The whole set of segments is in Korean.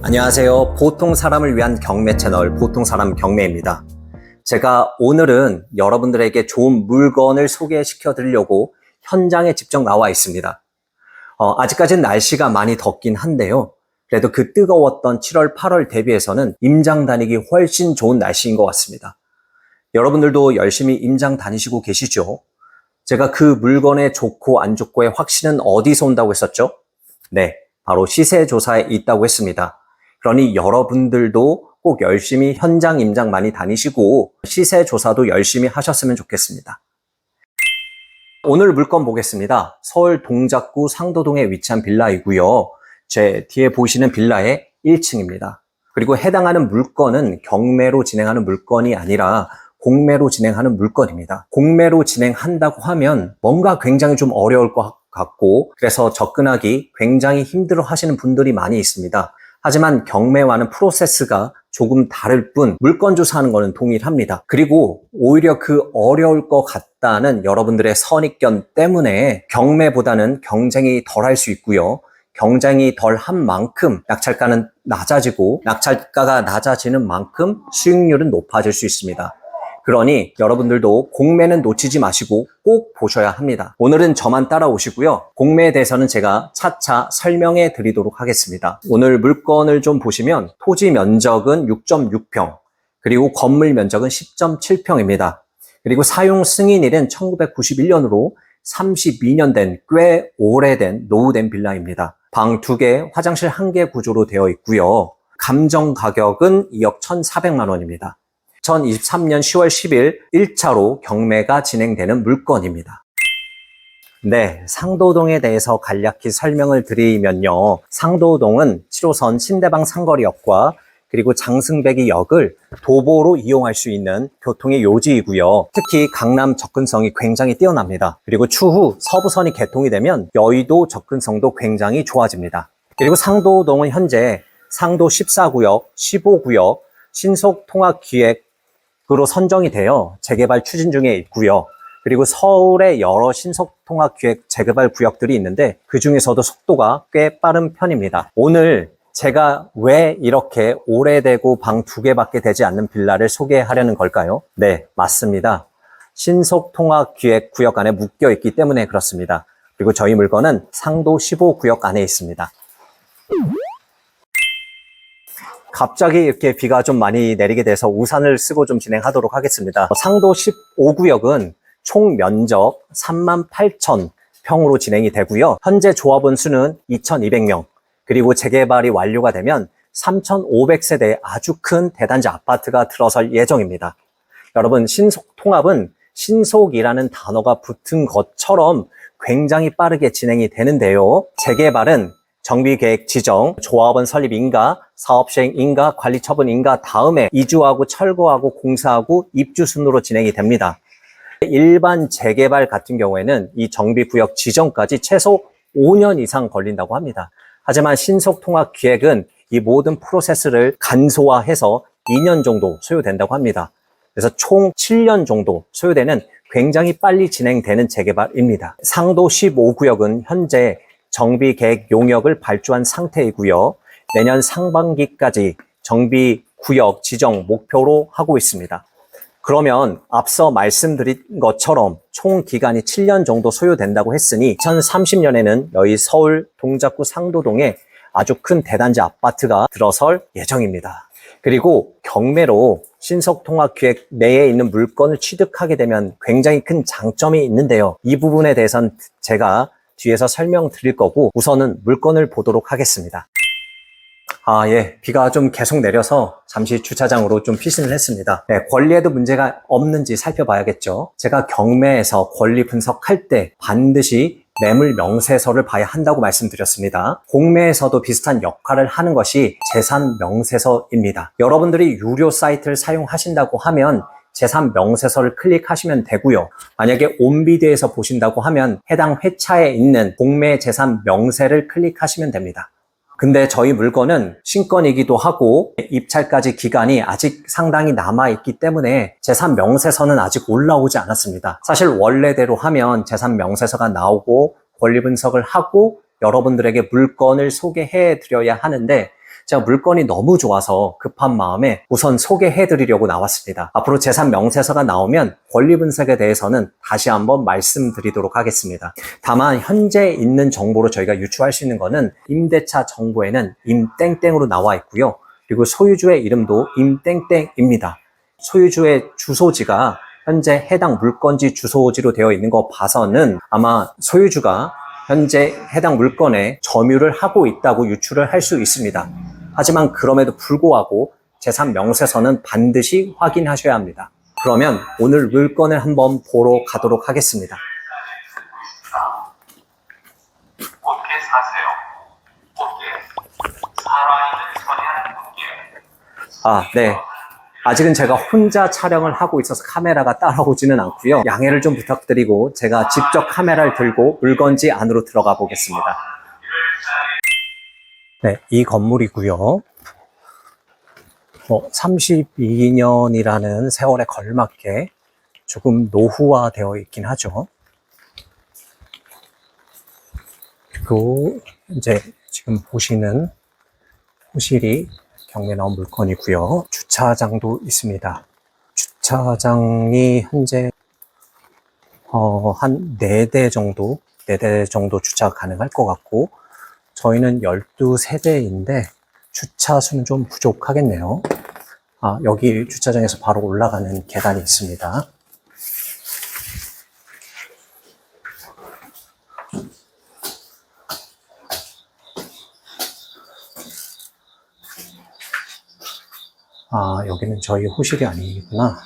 안녕하세요. 보통 사람을 위한 경매 채널 보통사람 경매입니다. 제가 오늘은 여러분들에게 좋은 물건을 소개시켜 드리려고 현장에 직접 나와 있습니다. 아직까지는 날씨가 많이 덥긴 한데요. 그래도 그 뜨거웠던 7월, 8월 대비해서는 임장 다니기 훨씬 좋은 날씨인 것 같습니다. 여러분들도 열심히 임장 다니시고 계시죠? 제가 그 물건의 좋고 안 좋고의 확신은 어디서 온다고 했었죠? 네, 바로 시세조사에 있다고 했습니다. 그러니 여러분들도 꼭 열심히 현장 임장 많이 다니시고 시세조사도 열심히 하셨으면 좋겠습니다. 오늘 물건 보겠습니다. 서울 동작구 상도동에 위치한 빌라이고요. 제 뒤에 보시는 빌라의 1층입니다. 그리고 해당하는 물건은 경매로 진행하는 물건이 아니라 공매로 진행하는 물건입니다. 공매로 진행한다고 하면 뭔가 굉장히 좀 어려울 것 같고 그래서 접근하기 굉장히 힘들어 하시는 분들이 많이 있습니다. 하지만 경매와는 프로세스가 조금 다를 뿐 물건 조사하는 것은 동일합니다. 그리고 오히려 그 어려울 것 같다는 여러분들의 선입견 때문에 경매보다는 경쟁이 덜할 수 있고요. 경쟁이 덜한 만큼 낙찰가는 낮아지고 낙찰가가 낮아지는 만큼 수익률은 높아질 수 있습니다. 그러니 여러분들도 공매는 놓치지 마시고 꼭 보셔야 합니다. 오늘은 저만 따라오시고요. 공매에 대해서는 제가 차차 설명해 드리도록 하겠습니다. 오늘 물건을 좀 보시면 토지 면적은 6.6평, 그리고 건물 면적은 10.7평입니다. 그리고 사용 승인일은 1991년으로 32년 된 꽤 오래된 노후된 빌라입니다. 방 2개, 화장실 1개 구조로 되어 있고요. 감정 가격은 2억 1,400만 원입니다. 2023년 10월 10일 1차로 경매가 진행되는 물건입니다. 네, 상도동에 대해서 간략히 설명을 드리면요. 상도동은 7호선 신대방 상거리역과 그리고 장승배기역을 도보로 이용할 수 있는 교통의 요지이고요. 특히 강남 접근성이 굉장히 뛰어납니다. 그리고 추후 서부선이 개통이 되면 여의도 접근성도 굉장히 좋아집니다. 그리고 상도동은 현재 상도 14구역, 15구역 신속통합기획으로 선정이 되어 재개발 추진 중에 있고요. 그리고 서울에 여러 신속통합기획 재개발 구역들이 있는데 그 중에서도 속도가 꽤 빠른 편입니다. 오늘 제가 왜 이렇게 오래되고 방 2개밖에 되지 않는 빌라를 소개하려는 걸까요? 네, 맞습니다. 신속통합기획 구역 안에 묶여 있기 때문에 그렇습니다. 그리고 저희 물건은 상도 15구역 안에 있습니다. 갑자기 이렇게 비가 좀 많이 내리게 돼서 우산을 쓰고 좀 진행하도록 하겠습니다. 상도 15구역은 총 면적 38,000평으로 진행이 되고요. 현재 조합원 수는 2,200명, 그리고 재개발이 완료가 되면 3,500세대의 아주 큰 대단지 아파트가 들어설 예정입니다. 여러분, 신속통합은 신속이라는 단어가 붙은 것처럼 굉장히 빠르게 진행이 되는데요. 재개발은 정비계획 지정, 조합원 설립 인가, 사업시행 인가, 관리처분 인가 다음에 이주하고 철거하고 공사하고 입주 순으로 진행이 됩니다. 일반 재개발 같은 경우에는 이 정비구역 지정까지 최소 5년 이상 걸린다고 합니다. 하지만 신속통합기획은 이 모든 프로세스를 간소화해서 2년 정도 소요된다고 합니다. 그래서 총 7년 정도 소요되는 굉장히 빨리 진행되는 재개발입니다. 상도 15구역은 현재 정비계획 용역을 발주한 상태이고요. 내년 상반기까지 정비구역 지정 목표로 하고 있습니다. 그러면 앞서 말씀드린 것처럼 총 기간이 7년 정도 소요된다고 했으니 2030년에는 여기 서울 동작구 상도동에 아주 큰 대단지 아파트가 들어설 예정입니다. 그리고 경매로 신속통합기획 내에 있는 물건을 취득하게 되면 굉장히 큰 장점이 있는데요. 이 부분에 대해서는 제가 뒤에서 설명드릴 거고 우선은 물건을 보도록 하겠습니다. 비가 좀 계속 내려서 잠시 주차장으로 좀 피신을 했습니다. 네, 권리에도 문제가 없는지 살펴봐야겠죠. 제가 경매에서 권리 분석할 때 반드시 매물 명세서를 봐야 한다고 말씀드렸습니다. 공매에서도 비슷한 역할을 하는 것이 재산 명세서입니다. 여러분들이 유료 사이트를 사용하신다고 하면 재산 명세서를 클릭하시면 되고요. 만약에 온비드에서 보신다고 하면 해당 회차에 있는 공매 재산 명세를 클릭하시면 됩니다. 근데 저희 물건은 신건이기도 하고 입찰까지 기간이 아직 상당히 남아있기 때문에 재산 명세서는 아직 올라오지 않았습니다. 사실 원래대로 하면 재산 명세서가 나오고 권리 분석을 하고 여러분들에게 물건을 소개해 드려야 하는데 제가 물건이 너무 좋아서 급한 마음에 우선 소개해드리려고 나왔습니다. 앞으로 재산 명세서가 나오면 권리 분석에 대해서는 다시 한번 말씀드리도록 하겠습니다. 다만 현재 있는 정보로 저희가 유추할 수 있는 거는 임대차 정보에는 임땡땡으로 나와 있고요. 그리고 소유주의 이름도 임땡땡입니다. 소유주의 주소지가 현재 해당 물건지 주소지로 되어 있는 거 봐서는 아마 소유주가 현재 해당 물건에 점유를 하고 있다고 유추를 할 수 있습니다. 하지만 그럼에도 불구하고 재산 명세서는 반드시 확인하셔야 합니다. 그러면 오늘 물건을 한번 보러 가도록 하겠습니다. 어떻게 사세요? 어떻게 살아있는 선이라는 분께 네. 아직은 제가 혼자 촬영을 하고 있어서 카메라가 따라오지는 않고요. 양해를 좀 부탁드리고 제가 직접 카메라를 들고 물건지 안으로 들어가 보겠습니다. 네, 이 건물이고요. 32년이라는 세월에 걸맞게 조금 노후화되어 있긴 하죠. 그리고 이제 지금 보시는 호실이 경매 나온 물건이고요. 주차장도 있습니다. 주차장이 현재 한 4대 정도 주차가 가능할 것 같고 저희는 12세대인데 주차 수는 좀 부족하겠네요. 여기 주차장에서 바로 올라가는 계단이 있습니다. 여기는 저희 호실이 아니구나.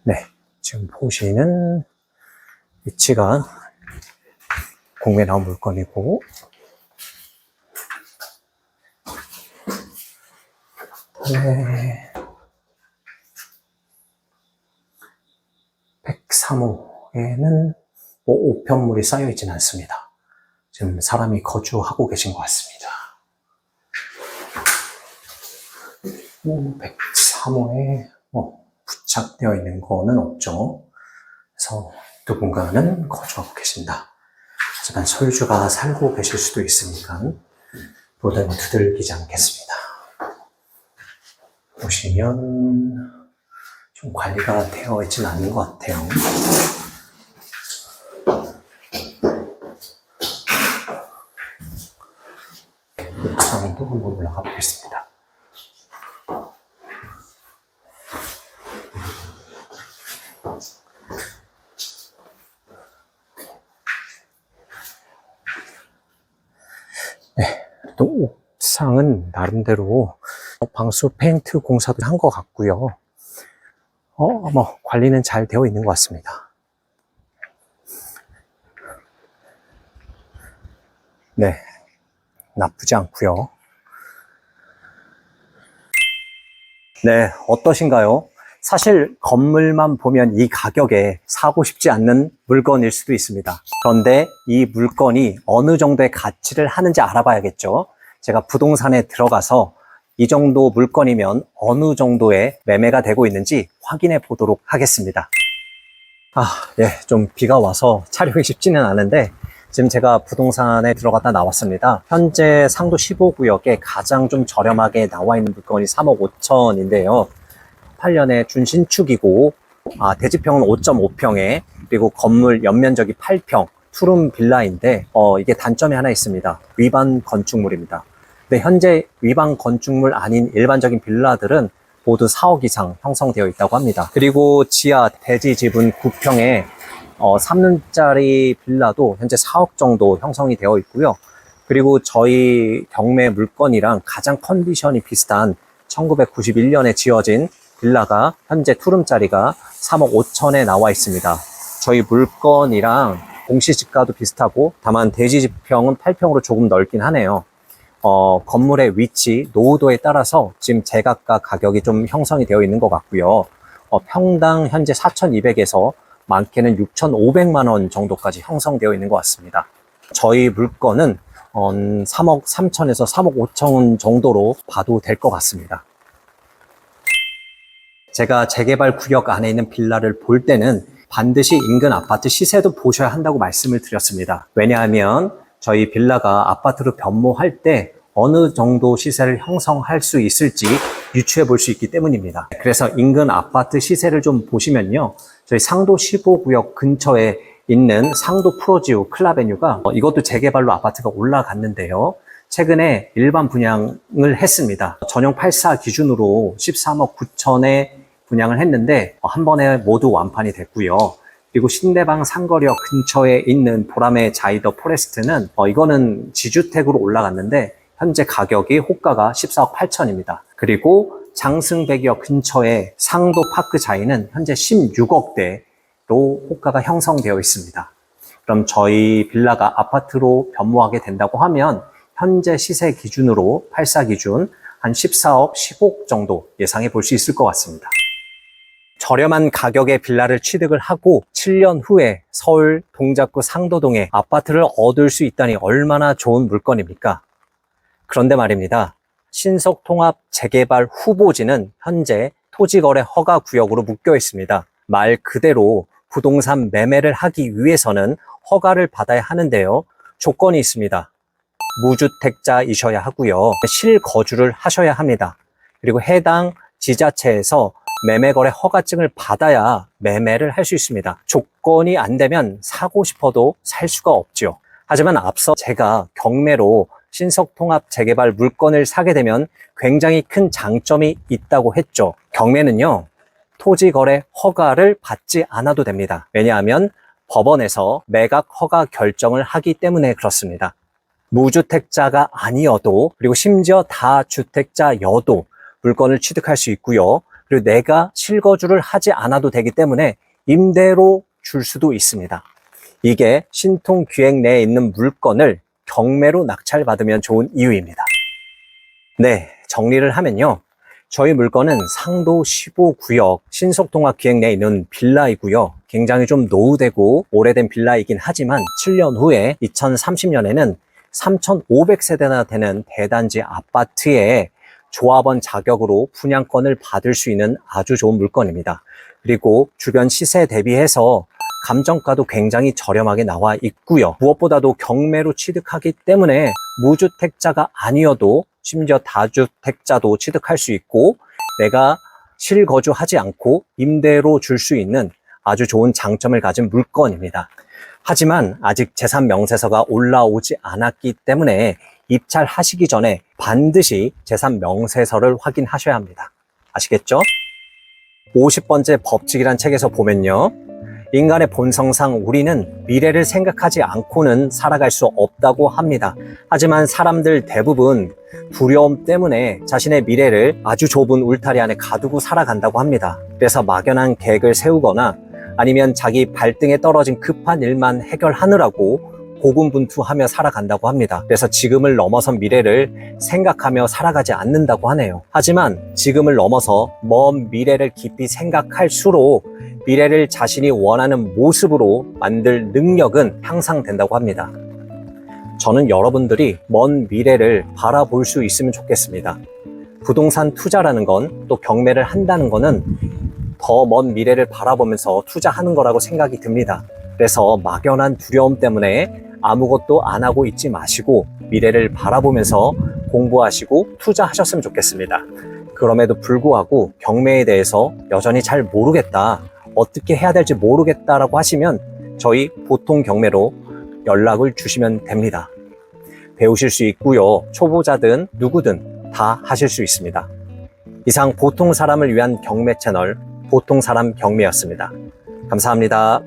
네, 지금 보시는 위치가 공매에 나온 물건이고, 네, 103호에는 5평물이 쌓여 있지는 않습니다. 지금 사람이 거주하고 계신 것 같습니다. 103호에 부착되어 있는 거는 없죠. 그래서 누군가는 거주하고 계신다. 하지만 소유주가 살고 계실 수도 있으니까 보다는 두들기지 않겠습니다. 보시면 좀 관리가 되어 있지는 않는 것 같아요. 옥상도 한번 올라가 보겠습니다. 네, 또 옥상은 나름대로 방수 페인트 공사도 한 것 같고요. 관리는 잘 되어 있는 것 같습니다. 네, 나쁘지 않고요. 네, 어떠신가요? 사실 건물만 보면 이 가격에 사고 싶지 않는 물건일 수도 있습니다. 그런데 이 물건이 어느 정도의 가치를 하는지 알아봐야겠죠. 제가 부동산에 들어가서 이 정도 물건이면 어느 정도의 매매가 되고 있는지 확인해 보도록 하겠습니다. 예, 좀 비가 와서 촬영이 쉽지는 않은데 지금 제가 부동산에 들어갔다 나왔습니다. 현재 상도 15구역에 가장 좀 저렴하게 나와 있는 물건이 3억 5천인데요. 8년에 준신축이고 대지평은 5.5평에 그리고 건물 연면적이 8평 투룸 빌라인데 이게 단점이 하나 있습니다. 위반 건축물입니다. 근데 현재 위반 건축물 아닌 일반적인 빌라들은 모두 4억 이상 형성되어 있다고 합니다. 그리고 지하 대지 지분 9평에 3룸짜리 빌라도 현재 4억 정도 형성이 되어 있고요. 그리고 저희 경매 물건이랑 가장 컨디션이 비슷한 1991년에 지어진 빌라가 현재 투룸짜리가 3억 5천에 나와 있습니다. 저희 물건이랑 공시지가도 비슷하고 다만 대지지평은 8평으로 조금 넓긴 하네요. 건물의 위치, 노후도에 따라서 지금 제각각 가격이 좀 형성이 되어 있는 것 같고요. 평당 현재 4,200에서 많게는 6,500만 원 정도까지 형성되어 있는 것 같습니다. 저희 물건은 3억 3천에서 3억 5천 정도로 봐도 될 것 같습니다. 제가 재개발 구역 안에 있는 빌라를 볼 때는 반드시 인근 아파트 시세도 보셔야 한다고 말씀을 드렸습니다. 왜냐하면 저희 빌라가 아파트로 변모할 때 어느 정도 시세를 형성할 수 있을지 유추해 볼 수 있기 때문입니다. 그래서 인근 아파트 시세를 좀 보시면요. 저희 상도 15구역 근처에 있는 상도 프로지오 클라베뉴가 이것도 재개발로 아파트가 올라갔는데요. 최근에 일반 분양을 했습니다. 전용 84 기준으로 13억 9천에 분양을 했는데 한 번에 모두 완판이 됐고요. 그리고 신대방 상거리역 근처에 있는 보라매 자이더 포레스트는 이거는 지주택으로 올라갔는데 현재 가격이 호가가 14억 8천입니다. 그리고 장승백역 근처에 상도 파크 자이는 현재 16억대로 호가가 형성되어 있습니다. 그럼 저희 빌라가 아파트로 변모하게 된다고 하면 현재 시세 기준으로 84 기준 한 14억 10억 정도 예상해 볼 수 있을 것 같습니다. 저렴한 가격의 빌라를 취득을 하고 7년 후에 서울 동작구 상도동에 아파트를 얻을 수 있다니 얼마나 좋은 물건입니까? 그런데 말입니다. 신속통합 재개발 후보지는 현재 토지거래 허가 구역으로 묶여 있습니다. 말 그대로 부동산 매매를 하기 위해서는 허가를 받아야 하는데요. 조건이 있습니다. 무주택자이셔야 하고요. 실거주를 하셔야 합니다. 그리고 해당 지자체에서 매매거래 허가증을 받아야 매매를 할 수 있습니다. 조건이 안 되면 사고 싶어도 살 수가 없죠. 하지만 앞서 제가 경매로 신속통합 재개발 물건을 사게 되면 굉장히 큰 장점이 있다고 했죠. 경매는요, 토지거래 허가를 받지 않아도 됩니다. 왜냐하면 법원에서 매각 허가 결정을 하기 때문에 그렇습니다. 무주택자가 아니어도, 그리고 심지어 다주택자여도 물건을 취득할 수 있고요. 그리고 내가 실거주를 하지 않아도 되기 때문에 임대로 줄 수도 있습니다. 이게 신통기획 내에 있는 물건을 경매로 낙찰받으면 좋은 이유입니다. 네, 정리를 하면요. 저희 물건은 상도 15구역 신속통합 기획 내에 있는 빌라이고요. 굉장히 좀 노후되고 오래된 빌라이긴 하지만 7년 후에 2030년에는 3,500세대나 되는 대단지 아파트에 조합원 자격으로 분양권을 받을 수 있는 아주 좋은 물건입니다. 그리고 주변 시세 대비해서 감정가도 굉장히 저렴하게 나와 있고요. 무엇보다도 경매로 취득하기 때문에 무주택자가 아니어도 심지어 다주택자도 취득할 수 있고 내가 실거주하지 않고 임대로 줄 수 있는 아주 좋은 장점을 가진 물건입니다. 하지만 아직 재산명세서가 올라오지 않았기 때문에 입찰하시기 전에 반드시 재산명세서를 확인하셔야 합니다. 아시겠죠? 50번째 법칙이란 책에서 보면요. 인간의 본성상 우리는 미래를 생각하지 않고는 살아갈 수 없다고 합니다. 하지만 사람들 대부분 두려움 때문에 자신의 미래를 아주 좁은 울타리 안에 가두고 살아간다고 합니다. 그래서 막연한 계획을 세우거나 아니면 자기 발등에 떨어진 급한 일만 해결하느라고 고군분투하며 살아간다고 합니다. 그래서 지금을 넘어선 미래를 생각하며 살아가지 않는다고 하네요. 하지만 지금을 넘어서 먼 미래를 깊이 생각할수록 미래를 자신이 원하는 모습으로 만들 능력은 향상된다고 합니다. 저는 여러분들이 먼 미래를 바라볼 수 있으면 좋겠습니다. 부동산 투자라는 건 또 경매를 한다는 거는 더 먼 미래를 바라보면서 투자하는 거라고 생각이 듭니다. 그래서 막연한 두려움 때문에 아무것도 안 하고 있지 마시고 미래를 바라보면서 공부하시고 투자하셨으면 좋겠습니다. 그럼에도 불구하고 경매에 대해서 여전히 잘 모르겠다, 어떻게 해야 될지 모르겠다라고 하시면 저희 보통 경매로 연락을 주시면 됩니다. 배우실 수 있고요. 초보자든 누구든 다 하실 수 있습니다. 이상 보통 사람을 위한 경매 채널 보통 사람 경매였습니다. 감사합니다.